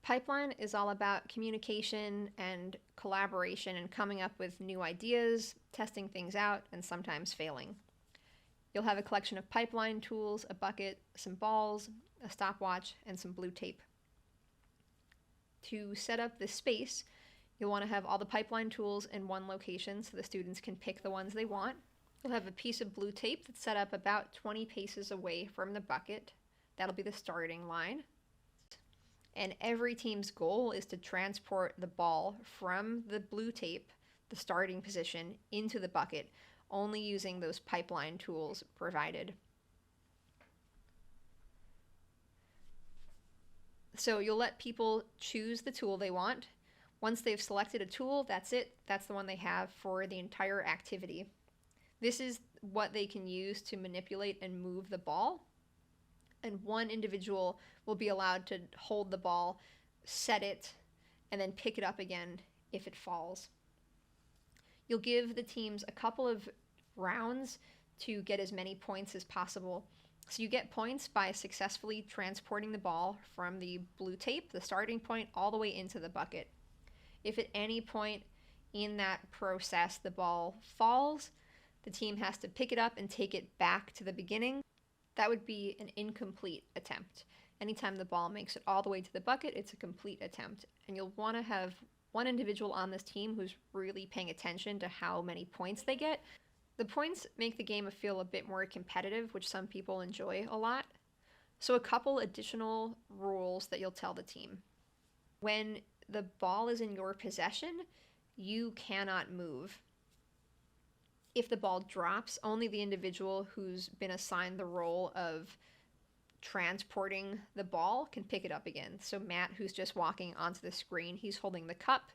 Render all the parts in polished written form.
Pipeline is all about communication and collaboration and coming up with new ideas, testing things out, and sometimes failing. You'll have a collection of pipeline tools, a bucket, some balls, a stopwatch, and some blue tape. To set up this space, you'll want to have all the pipeline tools in one location so the students can pick the ones they want. You'll have a piece of blue tape that's set up about 20 paces away from the bucket. That'll be the starting line. And every team's goal is to transport the ball from the blue tape, the starting position, into the bucket, only using those pipeline tools provided. So you'll let people choose the tool they want. Once they've selected a tool, that's it. That's the one they have for the entire activity. This is what they can use to manipulate and move the ball. And one individual will be allowed to hold the ball, set it, and then pick it up again if it falls. You'll give the teams a couple of rounds to get as many points as possible. So you get points by successfully transporting the ball from the blue tape, the starting point, all the way into the bucket. If at any point in that process the ball falls, the team has to pick it up and take it back to the beginning. That would be an incomplete attempt. Anytime the ball makes it all the way to the bucket, it's a complete attempt. And you'll want to have one individual on this team who's really paying attention to how many points they get. The points make the game feel a bit more competitive, which some people enjoy a lot. So a couple additional rules that you'll tell the team. When the ball is in your possession, you cannot move. If the ball drops, only the individual who's been assigned the role of transporting the ball can pick it up again. So Matt, who's just walking onto the screen, he's holding the cup.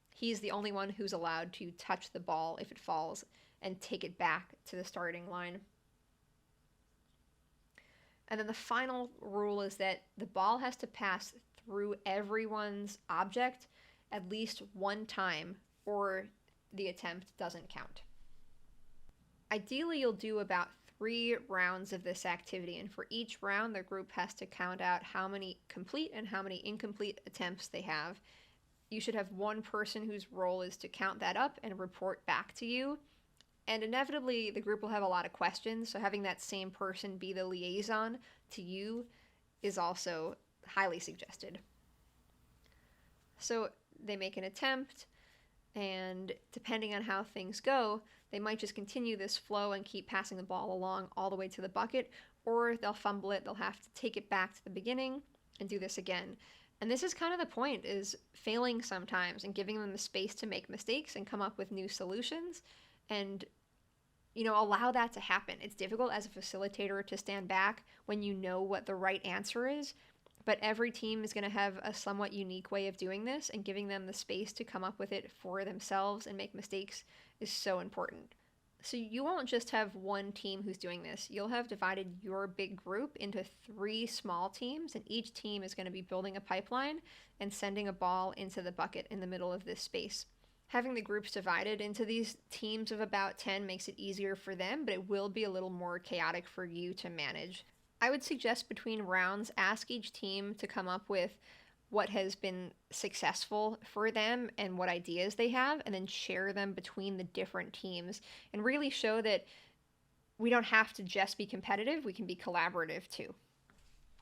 He's the only one who's allowed to touch the ball if it falls and take it back to the starting line. And then the final rule is that the ball has to pass through everyone's object at least one time, or the attempt doesn't count. Ideally, you'll do about 3 rounds of this activity, and for each round, the group has to count out how many complete and how many incomplete attempts they have. You should have one person whose role is to count that up and report back to you. And inevitably, the group will have a lot of questions, so having that same person be the liaison to you is also highly suggested. So they make an attempt, and depending on how things go, they might just continue this flow and keep passing the ball along all the way to the bucket, or they'll fumble it, they'll have to take it back to the beginning and do this again. And this is kind of the point, is failing sometimes and giving them the space to make mistakes and come up with new solutions and, allow that to happen. It's difficult as a facilitator to stand back when you know what the right answer is, but every team is going to have a somewhat unique way of doing this, and giving them the space to come up with it for themselves and make mistakes is so important. So you won't just have one team who's doing this. You'll have divided your big group into 3 small teams, and each team is going to be building a pipeline and sending a ball into the bucket in the middle of this space. Having the groups divided into these teams of about 10 makes it easier for them, but it will be a little more chaotic for you to manage. I would suggest between rounds, ask each team to come up with what has been successful for them and what ideas they have, and then share them between the different teams and really show that we don't have to just be competitive, we can be collaborative too.